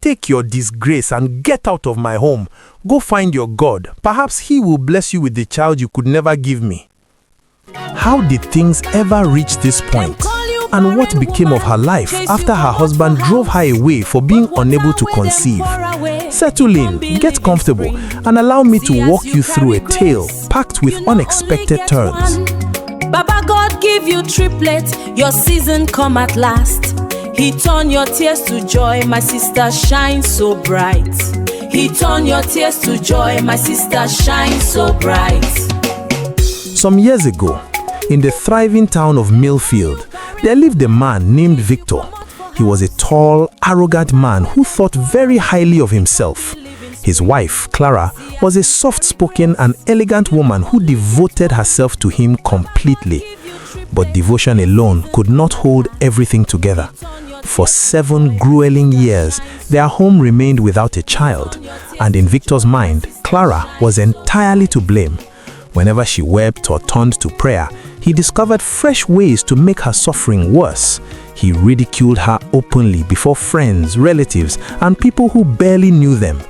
Take your disgrace and get out of my home. Go find your God. Perhaps he will bless you with the child you could never give me." How did things ever reach this point? And what became of her life after her husband drove her away for being unable to conceive? Settle in, get comfortable, and allow me to walk you through a tale packed with unexpected turns. Baba God give you triplets, your season come at last. He turn your tears to joy, my sister shine so bright. He turn your tears to joy, my sister shine so bright. Some years ago, in the thriving town of Millfield, there lived a man named Victor. He was a tall, arrogant man who thought very highly of himself. His wife, Clara, was a soft-spoken and elegant woman who devoted herself to him completely. But devotion alone could not hold everything together. For 7 grueling years, their home remained without a child, and in Victor's mind, Clara was entirely to blame. Whenever she wept or turned to prayer, he discovered fresh ways to make her suffering worse. He ridiculed her openly before friends, relatives, and people who barely knew them.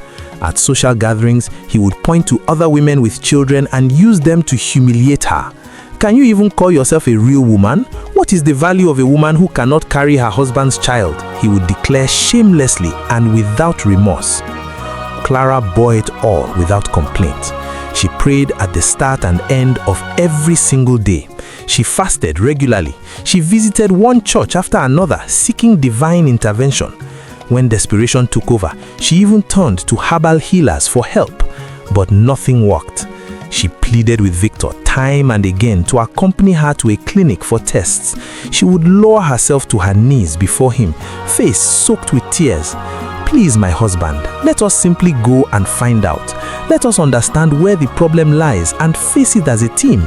At social gatherings, he would point to other women with children and use them to humiliate her. "Can you even call yourself a real woman? What is the value of a woman who cannot carry her husband's child?" he would declare shamelessly and without remorse. Clara bore it all without complaint. She prayed at the start and end of every single day. She fasted regularly. She visited one church after another, seeking divine intervention. When desperation took over, she even turned to herbal healers for help, but nothing worked. She pleaded with Victor time and again to accompany her to a clinic for tests. She would lower herself to her knees before him, face soaked with tears. "Please, my husband, let us simply go and find out. Let us understand where the problem lies and face it as a team."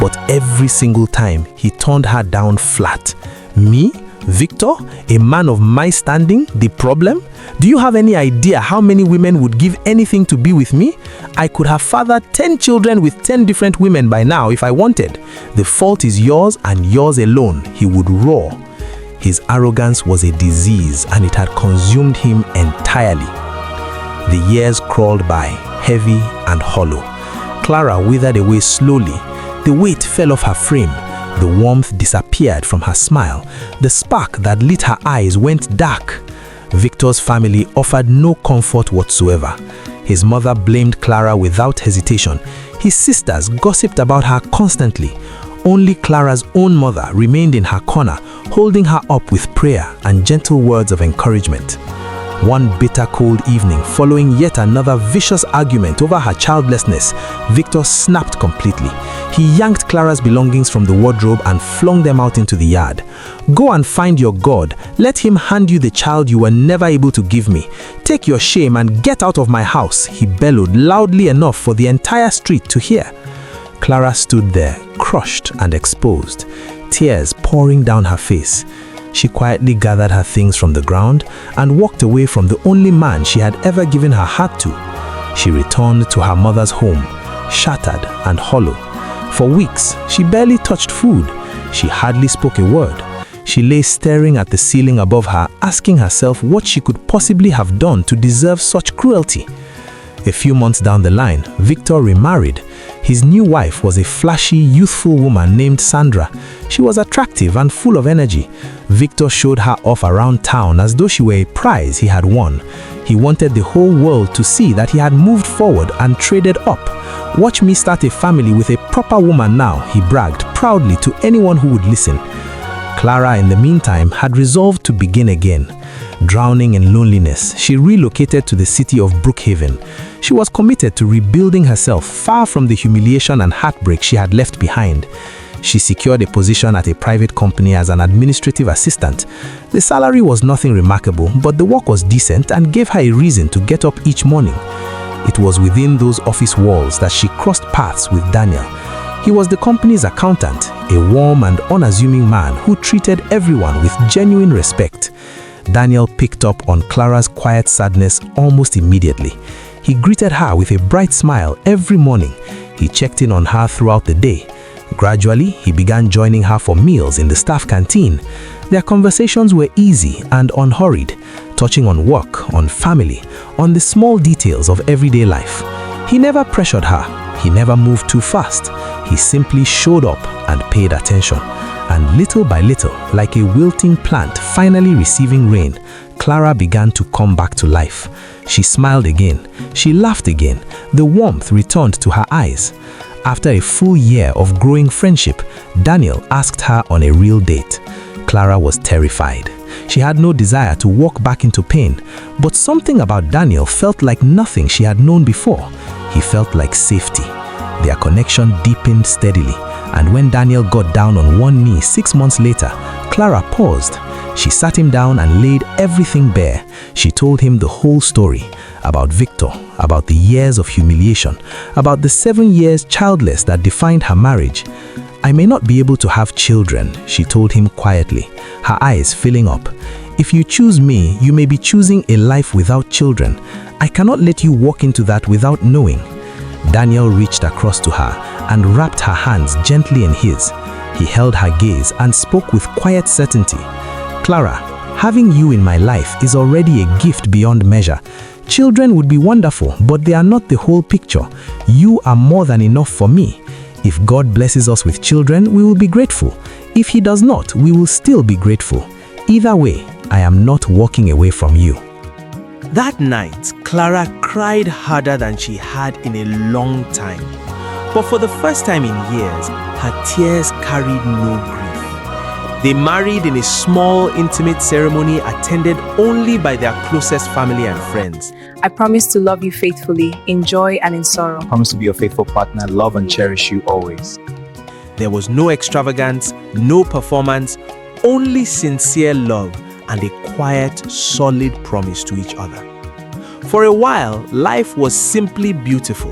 But every single time, he turned her down flat. "Me? Victor? A man of my standing? The problem? Do you have any idea how many women would give anything to be with me? I could have fathered 10 children with 10 different women by now if I wanted. The fault is yours and yours alone," he would roar. His arrogance was a disease and it had consumed him entirely. The years crawled by, heavy and hollow. Clara withered away slowly. The weight fell off her frame. The warmth disappeared from her smile. The spark that lit her eyes went dark. Victor's family offered no comfort whatsoever. His mother blamed Clara without hesitation. His sisters gossiped about her constantly. Only Clara's own mother remained in her corner, holding her up with prayer and gentle words of encouragement. One bitter cold evening, following yet another vicious argument over her childlessness, Victor snapped completely. He yanked Clara's belongings from the wardrobe and flung them out into the yard. "Go and find your God. Let him hand you the child you were never able to give me. Take your shame and get out of my house," he bellowed loudly enough for the entire street to hear. Clara stood there, crushed and exposed, tears pouring down her face. She quietly gathered her things from the ground and walked away from the only man she had ever given her heart to. She returned to her mother's home, shattered and hollow. For weeks, she barely touched food. She hardly spoke a word. She lay staring at the ceiling above her, asking herself what she could possibly have done to deserve such cruelty. A few months down the line, Victor remarried. His new wife was a flashy, youthful woman named Sandra. She was attractive and full of energy. Victor showed her off around town as though she were a prize he had won. He wanted the whole world to see that he had moved forward and traded up. "Watch me start a family with a proper woman now," he bragged proudly to anyone who would listen. Clara, in the meantime, had resolved to begin again. Drowning in loneliness, she relocated to the city of Brookhaven. She was committed to rebuilding herself far from the humiliation and heartbreak she had left behind. She secured a position at a private company as an administrative assistant. The salary was nothing remarkable, but the work was decent and gave her a reason to get up each morning. It was within those office walls that she crossed paths with Daniel. He was the company's accountant, a warm and unassuming man who treated everyone with genuine respect. Daniel picked up on Clara's quiet sadness almost immediately. He greeted her with a bright smile every morning. He checked in on her throughout the day. Gradually, he began joining her for meals in the staff canteen. Their conversations were easy and unhurried. touching on work, on family, on the small details of everyday life. He never pressured her. He never moved too fast. He simply showed up and paid attention. And little by little, like a wilting plant finally receiving rain, Clara began to come back to life. She smiled again. She laughed again. The warmth returned to her eyes. After a full year of growing friendship, Daniel asked her on a real date. Clara was terrified. She had no desire to walk back into pain, but something about Daniel felt like nothing she had known before. He felt like safety. Their connection deepened steadily, and when Daniel got down on one knee 6 months later, Clara paused. She sat him down and laid everything bare. She told him the whole story, about Victor, about the years of humiliation, about the 7 years childless that defined her marriage. "I may not be able to have children," she told him quietly, her eyes filling up. "If you choose me, you may be choosing a life without children. I cannot let you walk into that without knowing." Daniel reached across to her and wrapped her hands gently in his. He held her gaze and spoke with quiet certainty. "Clara, having you in my life is already a gift beyond measure. Children would be wonderful, but they are not the whole picture. You are more than enough for me. If God blesses us with children, we will be grateful. If He does not, we will still be grateful. Either way, I am not walking away from you." That night, Clara cried harder than she had in a long time. But for the first time in years, her tears carried no grief. They married in a small, intimate ceremony attended only by their closest family and friends. I promise to love you faithfully, in joy and in sorrow. I promise to be your faithful partner, love and cherish you always. There was no extravagance, no performance, only sincere love and a quiet, solid promise to each other. For a while, life was simply beautiful.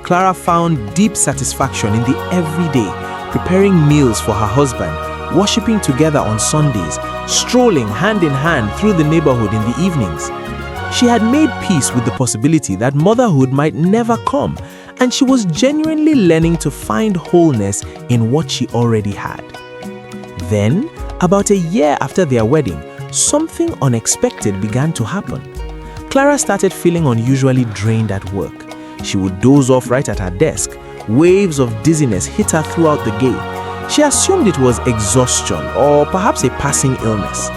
Clara found deep satisfaction in the everyday, preparing meals for her husband, worshiping together on Sundays, strolling hand in hand through the neighborhood in the evenings. She had made peace with the possibility that motherhood might never come, and she was genuinely learning to find wholeness in what she already had. Then, about a year after their wedding, something unexpected began to happen. Clara started feeling unusually drained at work. She would doze off right at her desk. Waves of dizziness hit her throughout the day. She assumed it was exhaustion or perhaps a passing illness.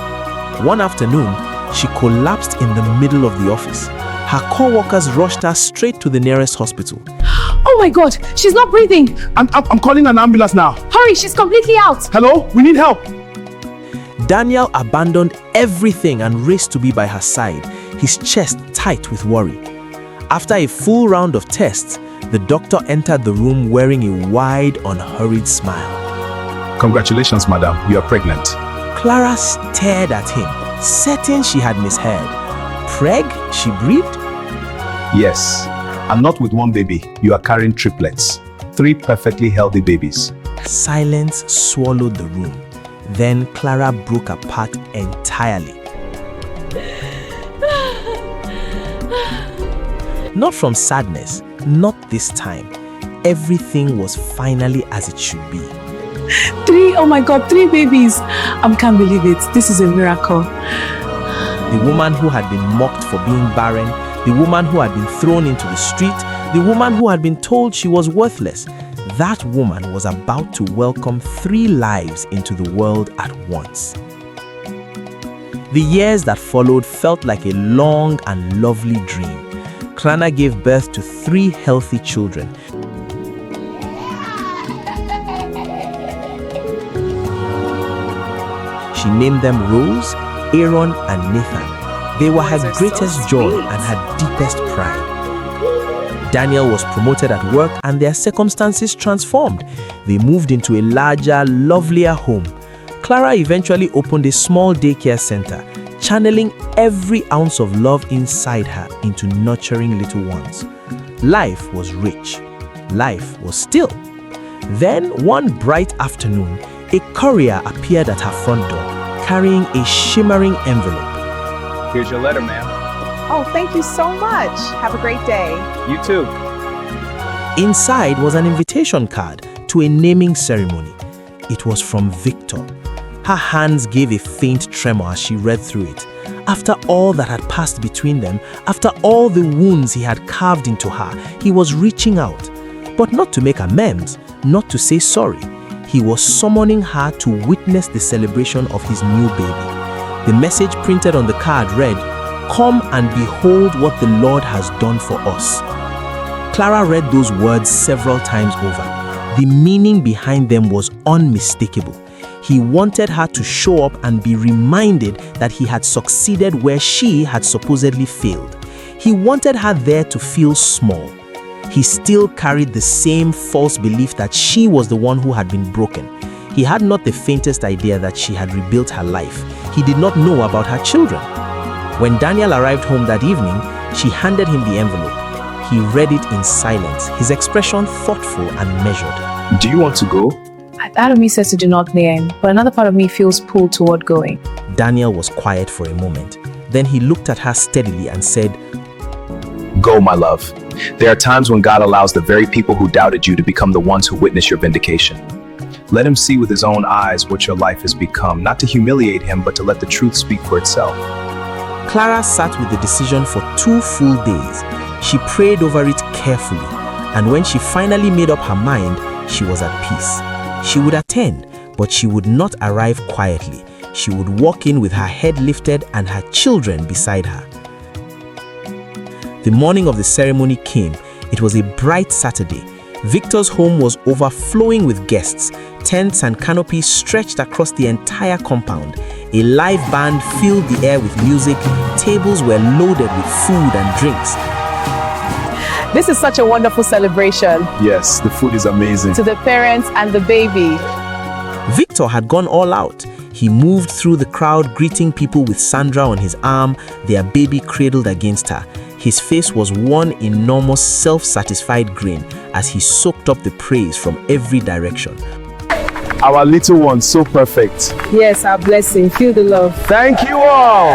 One afternoon, she collapsed in the middle of the office. Her co-workers rushed her straight to the nearest hospital. Oh my God, she's not breathing. I'm calling an ambulance now. Hurry, she's completely out. Hello, we need help. Daniel abandoned everything and raced to be by her side, his chest tight with worry. After a full round of tests, the doctor entered the room wearing a wide, unhurried smile. Congratulations, madam, you are pregnant. Clara stared at him, certain she had misheard. Preg? She breathed? Yes, and not with one baby. You are carrying triplets. 3 perfectly healthy babies. Silence swallowed the room. Then Clara broke apart entirely. Not from sadness, not this time. Everything was finally as it should be. 3, oh my God, 3 babies. I can't believe it. This is a miracle. The woman who had been mocked for being barren, the woman who had been thrown into the street, the woman who had been told she was worthless. That woman was about to welcome 3 lives into the world at once. The years that followed felt like a long and lovely dream. Clara gave birth to 3 healthy children. She named them Rose, Aaron, and Nathan. They were her greatest joy and her deepest pride. Daniel was promoted at work and their circumstances transformed. They moved into a larger, lovelier home. Clara eventually opened a small daycare center, channeling every ounce of love inside her into nurturing little ones. Life was rich. Life was still. Then, one bright afternoon, a courier appeared at her front door, carrying a shimmering envelope. Here's your letter, ma'am. Oh, thank you so much. Have a great day. You too. Inside was an invitation card to a naming ceremony. It was from Victor. Her hands gave a faint tremor as she read through it. After all that had passed between them, after all the wounds he had carved into her, he was reaching out. But not to make amends, not to say sorry. He was summoning her to witness the celebration of his new baby. The message printed on the card read, "Come and behold what the Lord has done for us." Clara read those words several times over. The meaning behind them was unmistakable. He wanted her to show up and be reminded that he had succeeded where she had supposedly failed. He wanted her there to feel small. He still carried the same false belief that she was the one who had been broken. He had not the faintest idea that she had rebuilt her life. He did not know about her children. When Daniel arrived home that evening, she handed him the envelope. He read it in silence, his expression thoughtful and measured. Do you want to go? A part of me says to do not name, but another part of me feels pulled toward going. Daniel was quiet for a moment. Then he looked at her steadily and said, Go, my love. There are times when God allows the very people who doubted you to become the ones who witness your vindication. Let him see with his own eyes what your life has become, not to humiliate him, but to let the truth speak for itself. Clara sat with the decision for 2 full days. She prayed over it carefully, and when she finally made up her mind, she was at peace. She would attend, but she would not arrive quietly. She would walk in with her head lifted and her children beside her. The morning of the ceremony came. It was a bright Saturday. Victor's home was overflowing with guests. Tents and canopies stretched across the entire compound. A live band filled the air with music. Tables were loaded with food and drinks. This is such a wonderful celebration. Yes, the food is amazing. To the parents and the baby. Victor had gone all out. He moved through the crowd, greeting people with Sandra on his arm, their baby cradled against her. His face was one enormous self-satisfied grin as he soaked up the praise from every direction. Our little one, so perfect. Yes, our blessing. Feel the love. Thank you all.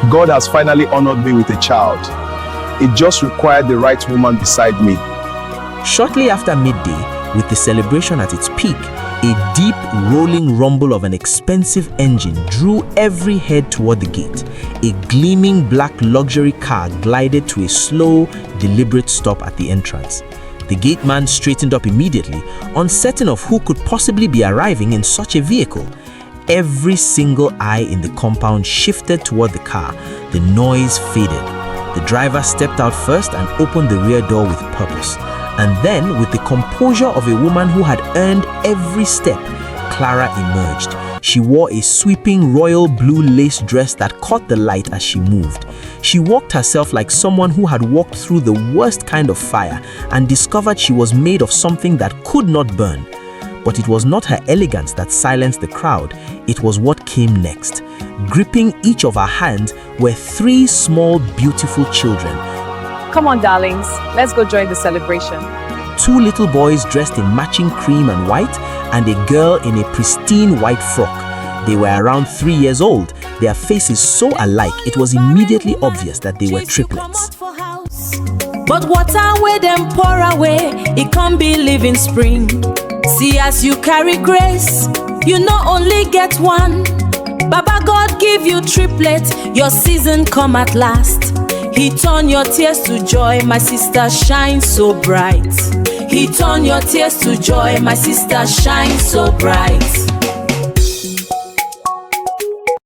God has finally honored me with a child. It just required the right woman beside me. Shortly after midday, with the celebration at its peak, a deep rolling rumble of an expensive engine drew every head toward the gate. A gleaming black luxury car glided to a slow, deliberate stop at the entrance. The gate man straightened up immediately, uncertain of who could possibly be arriving in such a vehicle. Every single eye in the compound shifted toward the car. The noise faded. The driver stepped out first and opened the rear door with purpose. And then, with the composure of a woman who had earned every step, Clara emerged. She wore a sweeping royal blue lace dress that caught the light as she moved. She walked herself like someone who had walked through the worst kind of fire and discovered she was made of something that could not burn. But it was not her elegance that silenced the crowd. It was what came next. Gripping each of her hands were 3 small, beautiful children. Come on, darlings. Let's go join the celebration. 2 little boys dressed in matching cream and white, and a girl in a pristine white frock. They were around 3 years old. Their faces so alike, it was immediately obvious that they were triplets. But water where them pour away, it can't be living spring. See, as you carry grace, you not only get one. Baba God give you triplets, your season come at last. He turn your tears to joy, my sister shine so bright. He turn your tears to joy, my sister shine so bright.